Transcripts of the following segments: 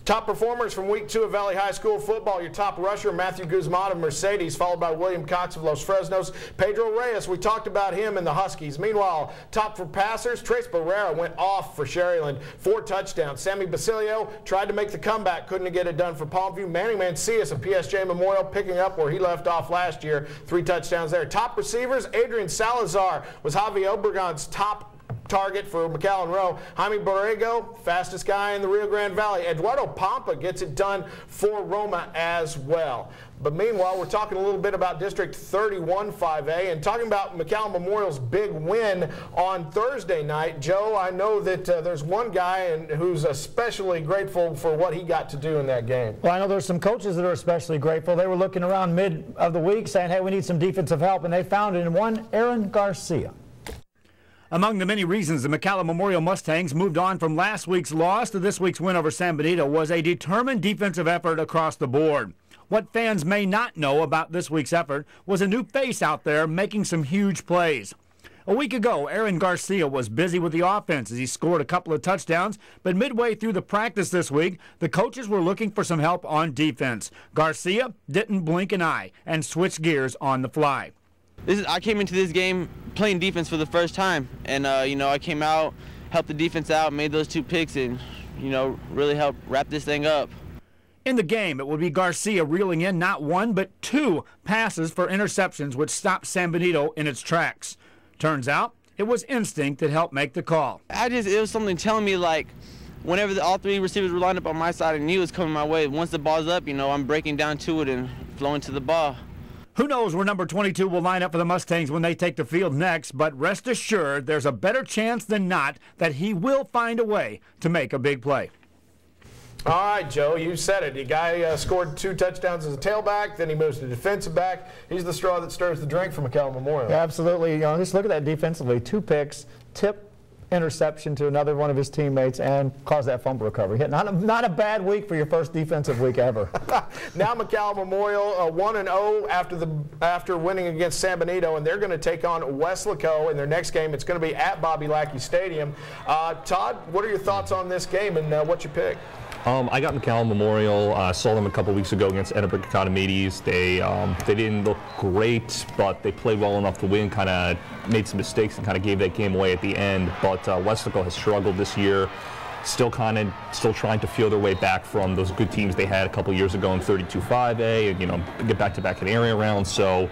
Top performers from Week 2 of Valley High School football. Your top rusher, Matthew Guzman of Mercedes, followed by William Cox of Los Fresnos. Pedro Reyes, we talked about him and the Huskies. Meanwhile, top for passers, Trace Barrera went off for Sherryland. 4 touchdowns. Sammy Basilio tried to make the comeback, couldn't get it done for Palmview. Manny Mancias of PSJ Memorial picking up where he left off last year. 3 touchdowns there. Top receivers, Adrian Salazar was Javi Obregon's top target for McAllen Rowe. Jaime Borrego, fastest guy in the Rio Grande Valley. Eduardo Pampa gets it done for Roma as well. But meanwhile, we're talking a little bit about District 31 5A and talking about McAllen Memorial's big win on Thursday night. Joe, I know that there's one guy who's especially grateful for what he got to do in that game. Well, I know there's some coaches that are especially grateful. They were looking around mid of the week saying, hey, we need some defensive help, and they found it in one Aaron Garcia. Among the many reasons the McAllen Memorial Mustangs moved on from last week's loss to this week's win over San Benito was a determined defensive effort across the board. What fans may not know about this week's effort was a new face out there making some huge plays. A week ago, Aaron Garcia was busy with the offense as he scored a couple of touchdowns, but midway through the practice this week, the coaches were looking for some help on defense. Garcia didn't blink an eye and switched gears on the fly. I came into this game playing defense for the first time, and I came out, helped the defense out, made those 2 picks, and really helped wrap this thing up. In the game, it would be Garcia reeling in not 1 but 2 passes for interceptions, which stopped San Benito in its tracks. Turns out it was instinct that helped make the call. It was something telling me, like, whenever all 3 receivers were lined up on my side and he was coming my way, once the ball's up, I'm breaking down to it and flowing to the ball. Who knows where number 22 will line up for the Mustangs when they take the field next, but rest assured there's a better chance than not that he will find a way to make a big play. All right, Joe, you said it. The guy scored 2 touchdowns as a tailback, then he moves to defensive back. He's the straw that stirs the drink for McAllen Memorial. Yeah, absolutely. Just look at that defensively. 2 picks, tip interception to another one of his teammates, and caused that fumble recovery. Not a bad week for your first defensive week ever. Now McAllen Memorial 1-0 after winning against San Benito, and they're going to take on Weslaco in their next game. It's going to be at Bobby Lackey Stadium. Todd, what are your thoughts on this game and what you pick? I got McAllen Memorial. Saw them a couple weeks ago against Edinburgh Economides. They didn't look great, but they played well enough to win. Kind of made some mistakes and kind of gave that game away at the end. But Weslaco has struggled this year. Still trying to feel their way back from those good teams they had a couple years ago in 32-5A, and get back-to-back in area rounds. So,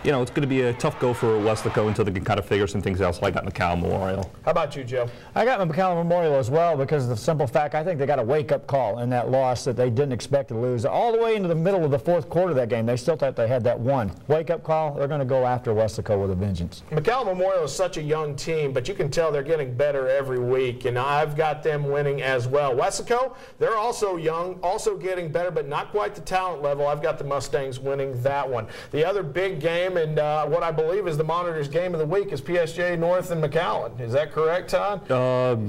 it's going to be a tough go for Weslaco until they can kind of figure some things out. So I got McAllen Memorial. How about you, Joe? I got McAllen Memorial as well because of the simple fact I think they got a wake-up call in that loss that they didn't expect to lose. All the way into the middle of the 4th quarter of that game, they still thought they had that one wake-up call. They're going to go after Weslaco with a vengeance. McAllen Memorial is such a young team, but you can tell they're getting better every week, and I've got them winning as well. Weslaco, they're also young, also getting better, but not quite the talent level. I've got the Mustangs winning that one. The other big game, and what I believe is the Monitor's game of the week, is PSJ North and McAllen. Is that correct, Todd?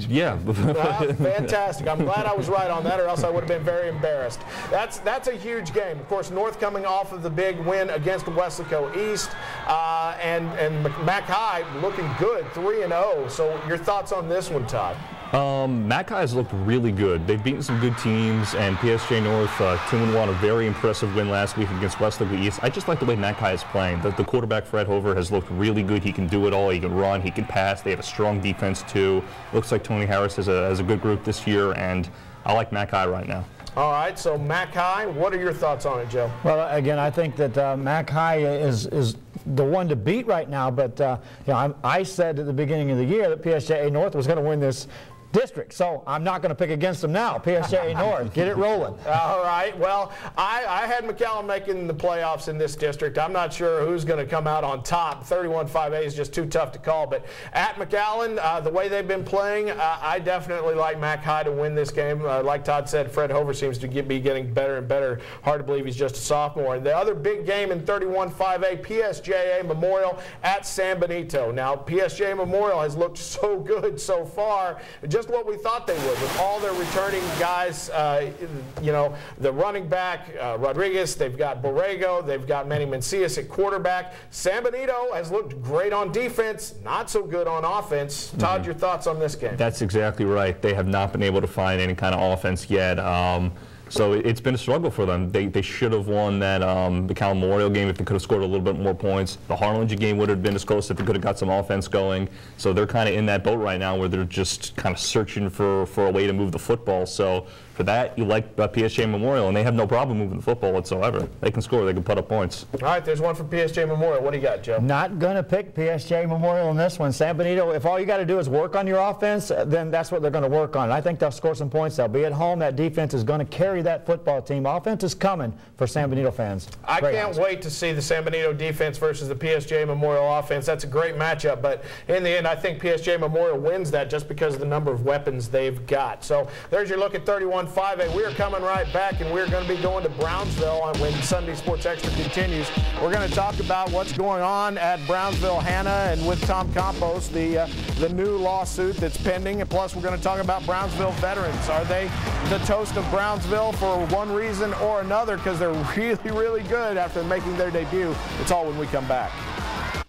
Yeah. Fantastic. I'm glad I was right on that, or else I would have been very embarrassed. That's a huge game. Of course, North coming off of the big win against Weslaco East, and Mac High looking good, 3-0. So your thoughts on this one, Todd? Mac High has looked really good. They've beaten some good teams, and PSJ North 2-1, a very impressive win last week against Weslaco East. I just like the way Mac High is playing. The quarterback, Fred Hover, has looked really good. He can do it all. He can run. He can pass. They have a strong defense, too. Looks like Tony Harris has a good group this year, and I like Mac High right now. All right, so Mac High, what are your thoughts on it, Joe? Well, again, I think that Mac High is the one to beat right now, but I said at the beginning of the year that PSJ North was going to win this district, so I'm not going to pick against them now. PSJ North, get it rolling. All right, well, I had McAllen making the playoffs in this district. I'm not sure who's going to come out on top. 31-5A is just too tough to call, but at McAllen, the way they've been playing, I definitely like Mac High to win this game. Like Todd said, Fred Hover seems to be getting better and better. Hard to believe he's just a sophomore. And the other big game in 31-5A, PSJA Memorial at San Benito. Now, PSJ Memorial has looked so good so far. Just just what we thought they would with all their returning guys. You know, the running back, Rodriguez, they've got Borrego, they've got Manny Macias at quarterback. San Benito has looked great on defense, not so good on offense. Todd, your thoughts on this game? That's exactly right. They have not been able to find any kind of offense yet. So it's been a struggle for them. They should have won that McCallum Memorial game if they could have scored a little bit more points. The Harlingen game would have been as close if they could have got some offense going. So they're kind of in that boat right now where they're just kind of searching for a way to move the football. So for that, you like PSG Memorial, and they have no problem moving the football whatsoever. They can score. They can put up points. All right, there's one for PSG Memorial. What do you got, Joe? Not going to pick PSG Memorial in this one. San Benito, if all you got to do is work on your offense, then that's what they're going to work on. I think they'll score some points. They'll be at home. That defense is going to carry that football team. Offense is coming for San Benito fans. I can't wait to see the San Benito defense versus the PSG Memorial offense. That's a great matchup, but in the end, I think PSG Memorial wins that just because of the number of weapons they've got. So there's your look at 31-5A. We are coming right back, and we're going to be going to Brownsville when Sunday Sports Extra continues. We're going to talk about what's going on at Brownsville Hannah and with Tom Campos, the new lawsuit that's pending, and plus we're going to talk about Brownsville veterans. Are they the toast of Brownsville for one reason or another because they're really, really good after making their debut? It's all when we come back.